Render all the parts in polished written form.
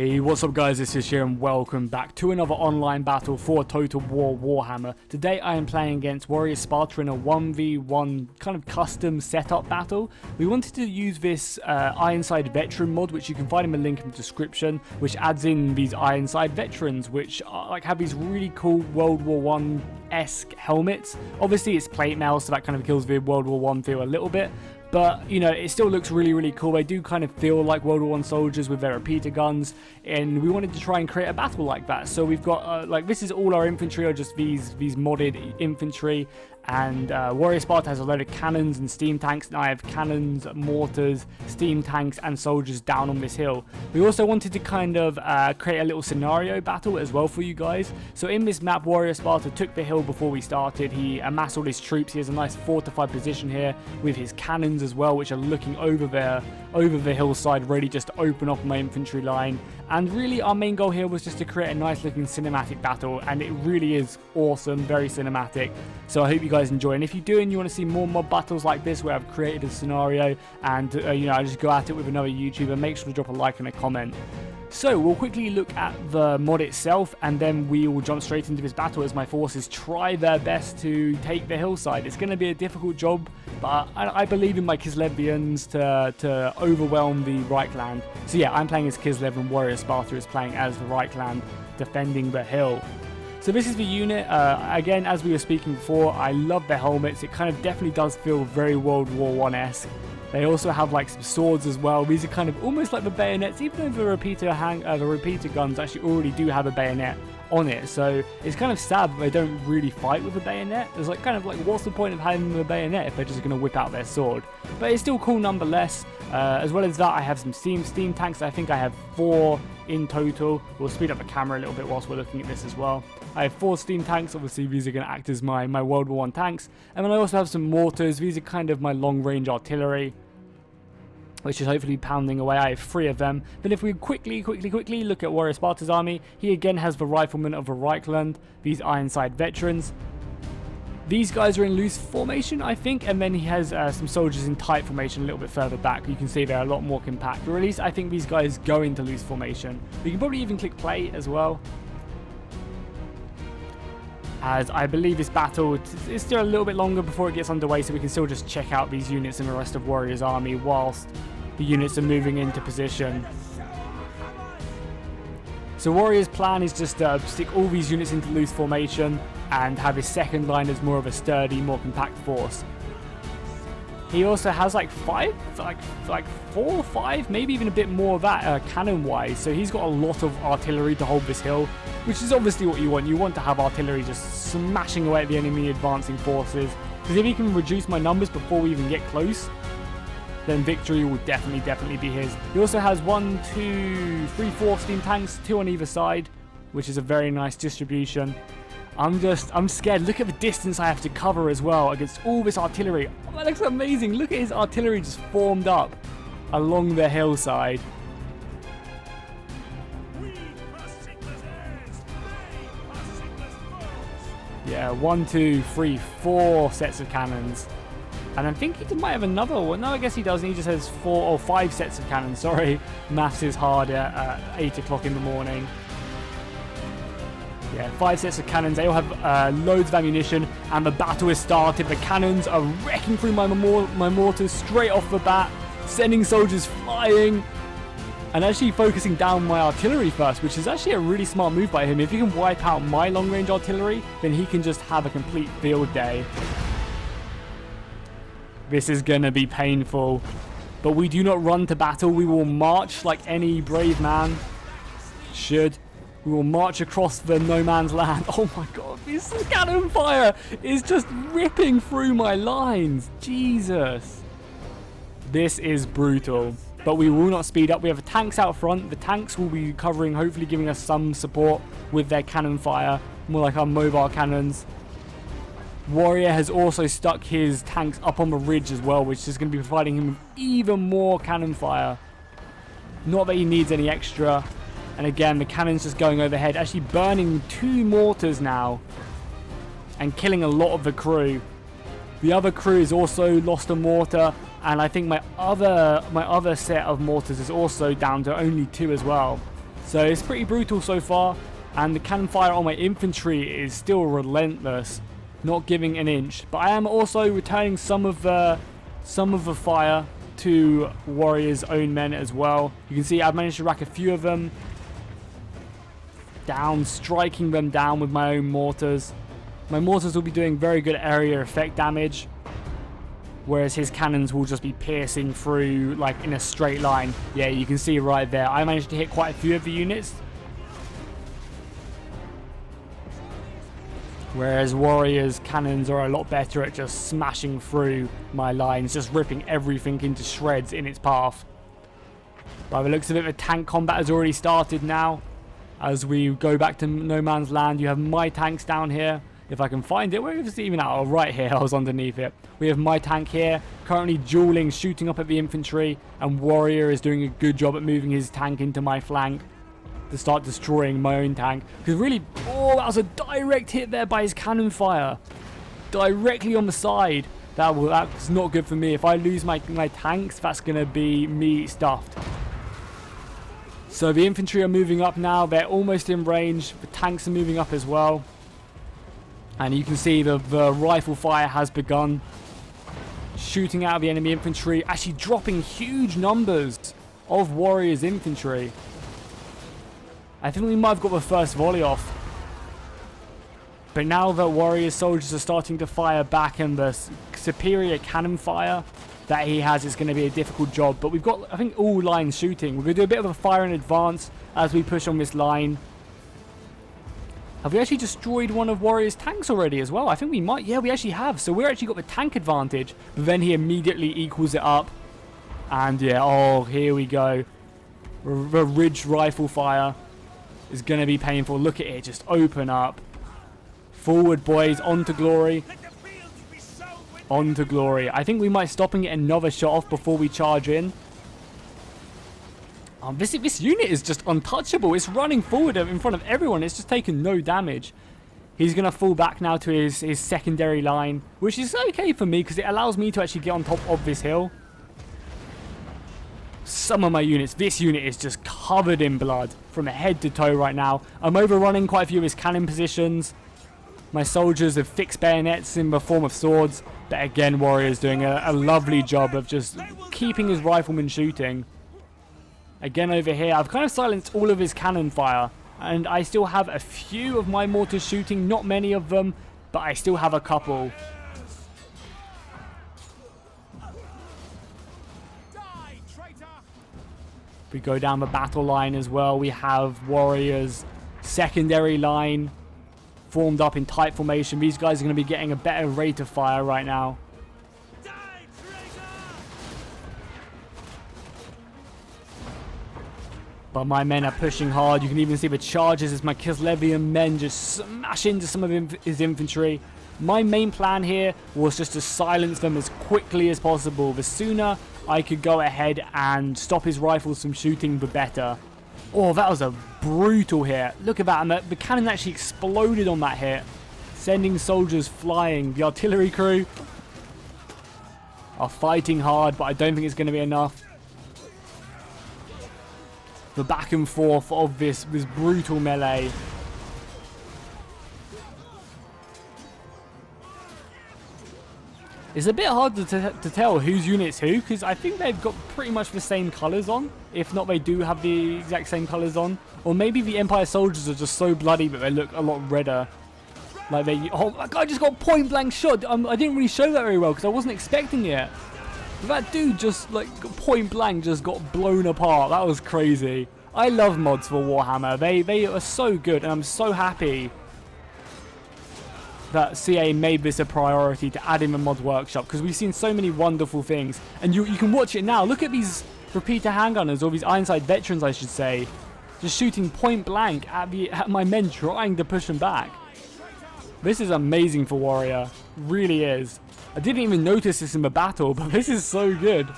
Hey, what's up guys, this is here and welcome back to another online battle for Total War Warhammer. Today I am playing against Warrior Sparta in a 1v1 kind of custom setup battle. We wanted to use this Ironside Veteran mod, which you can find in the link in the description, which adds in these Ironside Veterans, which are, have these really cool World War 1-esque helmets. Obviously it's plate mail, so that kind of kills the World War 1 feel a little bit. But, you know, it still looks really cool. They do kind of feel like World War 1 soldiers with their repeater guns. And we wanted to try and create a battle like that. So we've got, this is all our infantry, or just these modded infantry. And Warrior Sparta has a load of cannons and steam tanks. And I have cannons, mortars, steam tanks, and soldiers down on this hill. We also wanted to kind of create a little scenario battle as well for you guys. So in this map, Warrior Sparta took the hill before we started. He amassed all his troops. He has a nice fortified position here with his cannons as well, which are looking over the hillside, ready just to open up my infantry line. And really our main goal here was just to create a nice looking cinematic battle, and it really is awesome, very cinematic. So I hope you guys enjoy, and if you do and you want to see more mob battles like this where I've created a scenario and you know, I just go at it with another YouTuber, make sure to drop a like and a comment. So we'll quickly look at the mod itself, and then we will jump straight into this battle as my forces try their best to take the hillside. It's going to be a difficult job, but I believe in my Kislevvians to overwhelm the right clan. So yeah, I'm playing as Kislev and Warrior Sparta is playing as the right clan, defending the hill. So this is the unit. Again, as we were speaking before, I love the helmets. It kind of definitely does feel very World War 1-esque. They also have like some swords as well. These are kind of almost like the bayonets, even though the repeater guns actually already do have a bayonet on it. So it's kind of sad that they don't really fight with a bayonet. It's like kind of like, what's the point of having a bayonet if they're just going to whip out their sword? But it's still cool nonetheless. As well as that, I have some steam tanks. I think I have 4 in total. We'll speed up the camera a little bit whilst we're looking at this as well. I have 4 steam tanks. Obviously these are going to act as my World War 1 tanks. And then I also have some mortars. These are kind of my long range artillery, which is hopefully pounding away. I have 3 of them. Then if we quickly look at Warrior Sparta's army, he again has the Riflemen of the Reichland, these Ironside Veterans. These guys are in loose formation, I think, and then he has some soldiers in tight formation a little bit further back. You can see they're a lot more compact, or at least I think these guys go into loose formation. We can probably even click play as well, as I believe this battle is still a little bit longer before it gets underway, so we can still just check out these units and the rest of Warrior's army whilst the units are moving into position. So Warrior's plan is just to stick all these units into loose formation and have his second line as more of a sturdy, more compact force. He also has like 4 or 5, maybe even a bit more of that cannon-wise. So he's got a lot of artillery to hold this hill, which is obviously what you want. You want to have artillery just smashing away at the enemy advancing forces. Because if he can reduce my numbers before we even get close, then victory will definitely be his. He also has 1, 2, 3, 4 steam tanks, 2 on either side, which is a very nice distribution. I'm scared. Look at the distance I have to cover as well against all this artillery. Oh, that looks amazing. Look at his artillery just formed up along the hillside. Yeah, 1, 2, 3, 4 sets of cannons. And I think he might have another one. No, I guess he doesn't. He just has 4 or 5 sets of cannons. Sorry, maths is hard at 8 o'clock in the morning. Yeah, 5 sets of cannons. They all have loads of ammunition, and the battle is started. The cannons are wrecking through my mortars straight off the bat, sending soldiers flying, and actually focusing down my artillery first, which is actually a really smart move by him. If he can wipe out my long-range artillery, then he can just have a complete field day. This is gonna be painful, but we do not run to battle. We will march like any brave man should. We will march across the no man's land. Oh my god, this cannon fire is just ripping through my lines. Jesus. This is brutal. But we will not speed up. We have tanks out front. The tanks will be covering, hopefully giving us some support with their cannon fire. More like our mobile cannons. Warrior has also stuck his tanks up on the ridge as well, which is going to be providing him with even more cannon fire. Not that he needs any extra. And again, the cannon's just going overhead, actually burning 2 mortars now and killing a lot of the crew. The other crew has also lost a mortar, and I think my other set of mortars is also down to only 2 as well. So it's pretty brutal so far, and the cannon fire on my infantry is still relentless, not giving an inch. But I am also returning some of the fire to Warrior's own men as well. You can see I've managed to rack a few of them down, striking them down with my own mortars. My mortars will be doing very good area effect damage, whereas his cannons will just be piercing through like in a straight line. Yeah, you can see right there. I managed to hit quite a few of the units, whereas Warrior's cannons are a lot better at just smashing through my lines, just ripping everything into shreds in its path. By the looks of it, the tank combat has already started now. As we go back to no man's land, you have my tanks down here. If I can find it, where is it even at? Oh, right here, I was underneath it. We have my tank here, currently dueling, shooting up at the infantry, and Warrior is doing a good job at moving his tank into my flank to start destroying my own tank. Because really, oh, that was a direct hit there by his cannon fire. Directly on the side. That's not good for me. If I lose my tanks, that's going to be me stuffed. So the infantry are moving up now. They're almost in range. The tanks are moving up as well. And you can see the rifle fire has begun. Shooting out the enemy infantry. Actually dropping huge numbers of Warriors infantry. I think we might have got the first volley off. But now that Warriors soldiers are starting to fire back, and the superior cannon fire that he has is going to be a difficult job. But we've got, I think, all lines shooting. We're going to do a bit of a fire in advance as we push on this line. Have we actually destroyed one of Warrior's tanks already as well? I think we might. Yeah, we actually have. So we're actually got the tank advantage. But then he immediately equals it up. And yeah, oh, here we go. The ridge rifle fire is going to be painful. Look at it, just open up. Forward, boys, on to glory. On to glory. I think we might stop and get another shot off before we charge in. This unit is just untouchable. It's running forward in front of everyone. It's just taken no damage. He's going to fall back now to his secondary line, which is okay for me because it allows me to actually get on top of this hill. Some of my units, this unit is just covered in blood from head to toe right now. I'm overrunning quite a few of his cannon positions. My soldiers have fixed bayonets in the form of swords. But again, Warrior's doing a lovely job of just keeping his riflemen shooting. Again over here, I've kind of silenced all of his cannon fire. And I still have a few of my mortars shooting. Not many of them, but I still have a couple. If we go down the battle line as well, we have Warrior's secondary line formed up in tight formation. These guys are going to be getting a better rate of fire right now. But my men are pushing hard. You can even see the charges as my Kislevian men just smash into some of his infantry. My main plan here was just to silence them as quickly as possible. The sooner I could go ahead and stop his rifles from shooting, the better. Oh, that was a brutal hit. Look at that. And the cannon actually exploded on that hit, sending soldiers flying. The artillery crew are fighting hard, but I don't think it's going to be enough. The back and forth of this brutal melee. It's a bit hard to tell whose unit's who, because I think they've got pretty much the same colours on. If not, they do have the exact same colours on. Or maybe the Empire soldiers are just so bloody that they look a lot redder. Like they... Oh, that guy just got point blank shot. I didn't really show that very well because I wasn't expecting it. But that dude just, like, point blank just got blown apart. That was crazy. I love mods for Warhammer. They are so good, and I'm so happy that CA made this a priority to add in the mod workshop, because we've seen so many wonderful things. And you can watch it now. Look at these repeater handgunners, or these Ironside veterans, I should say, just shooting point blank at my men trying to push them back. This is amazing for Warrior. Really is. I didn't even notice this in the battle, but this is so good.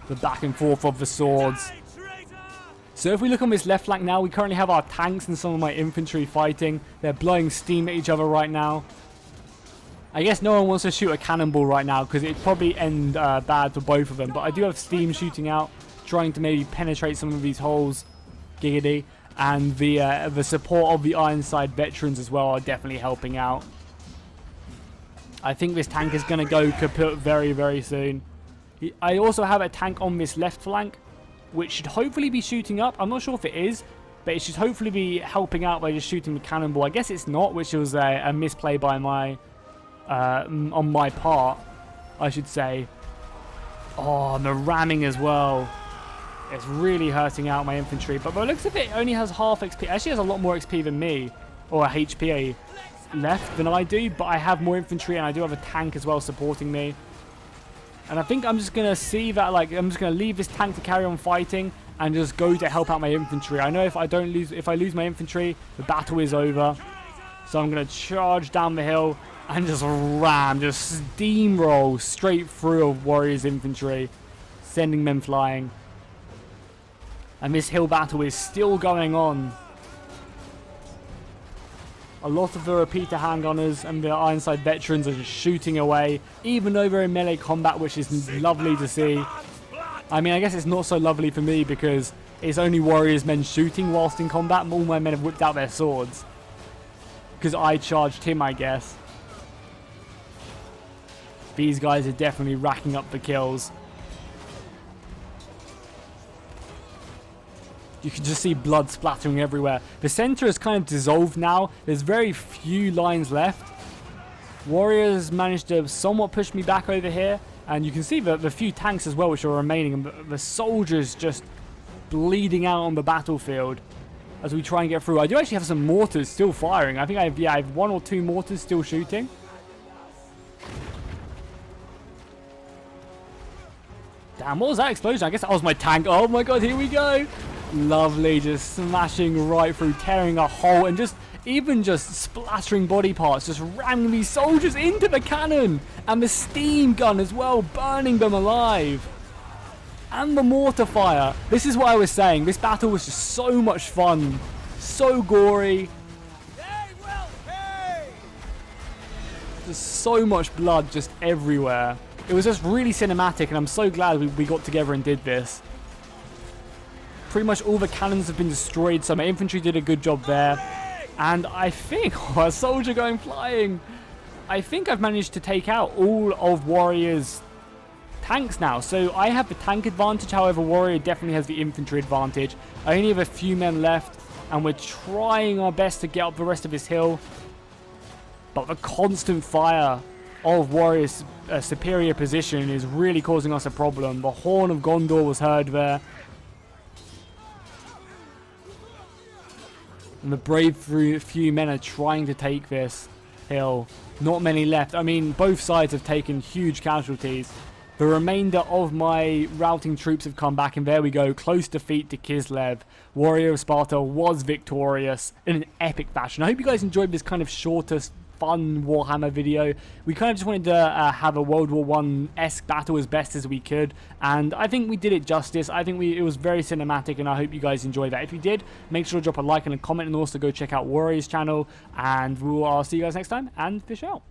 The back and forth of the swords. So if we look on this left flank now, we currently have our tanks and some of my infantry fighting. They're blowing steam at each other right now. I guess no one wants to shoot a cannonball right now because it'd probably end bad for both of them. But I do have steam shooting out, trying to maybe penetrate some of these holes. Giggity. And the support of the Ironside veterans as well are definitely helping out. I think this tank is going to go kaput very, very soon. I also have a tank on this left flank, which should hopefully be shooting up. I'm not sure if it is, but it should hopefully be helping out by just shooting the cannonball. I guess it's not, which was a misplay by my on my part, I should say. Oh, and the ramming as well. It's really hurting out my infantry. But by the looks of it, it only has half XP. It actually has a lot more XP than me, or HP left than I do. But I have more infantry, and I do have a tank as well supporting me. And I think I'm just going to see that, like, I'm just going to leave this tank to carry on fighting and just go to help out my infantry. I know if I lose my infantry, the battle is over. So I'm going to charge down the hill and just steamroll straight through of Warriors infantry, sending them flying. And this hill battle is still going on. A lot of the repeater handgunners and the Ironside veterans are just shooting away, even though they're in melee combat, which is lovely to see. I mean, I guess it's not so lovely for me because it's only Warriors men shooting whilst in combat. All my men have whipped out their swords. Because I charged him, I guess. These guys are definitely racking up the kills. You can just see blood splattering everywhere. The center is kind of dissolved now. There's very few lines left. Warriors managed to somewhat push me back over here. And you can see the few tanks as well which are remaining. And the soldiers just bleeding out on the battlefield as we try and get through. I do actually have some mortars still firing. I think I have 1 or 2 mortars still shooting. Damn, what was that explosion? I guess that was my tank. Oh my god, here we go. Lovely, just smashing right through, tearing a hole, and just splattering body parts, just ramming these soldiers into the cannon, and the steam gun as well, burning them alive, and the mortar fire. This is what I was saying. This battle was just so much fun, so gory, just so much blood just everywhere. It was just really cinematic, and I'm so glad we got together and did this. Pretty much all the cannons have been destroyed, so my infantry did a good job there. And I think, oh, a soldier going flying. I think I've managed to take out all of Warrior's tanks now. So I have the tank advantage, however Warrior definitely has the infantry advantage. I only have a few men left, and we're trying our best to get up the rest of this hill. But the constant fire of Warrior's superior position is really causing us a problem. The Horn of Gondor was heard there. And the brave few men are trying to take this hill. Not many left. I mean, both sides have taken huge casualties. The remainder of my routing troops have come back, and there we go. Close defeat to Kislev. Warrior of Sparta was victorious in an epic fashion. I hope you guys enjoyed this kind of shortest, fun Warhammer video. We kind of just wanted to have a World War I-esque battle as best as we could, and I think we did it justice. I think it was very cinematic, and I hope you guys enjoyed that. If you did, make sure to drop a like and a comment, and also go check out Warrior's channel, and I'll see you guys next time, and fish out.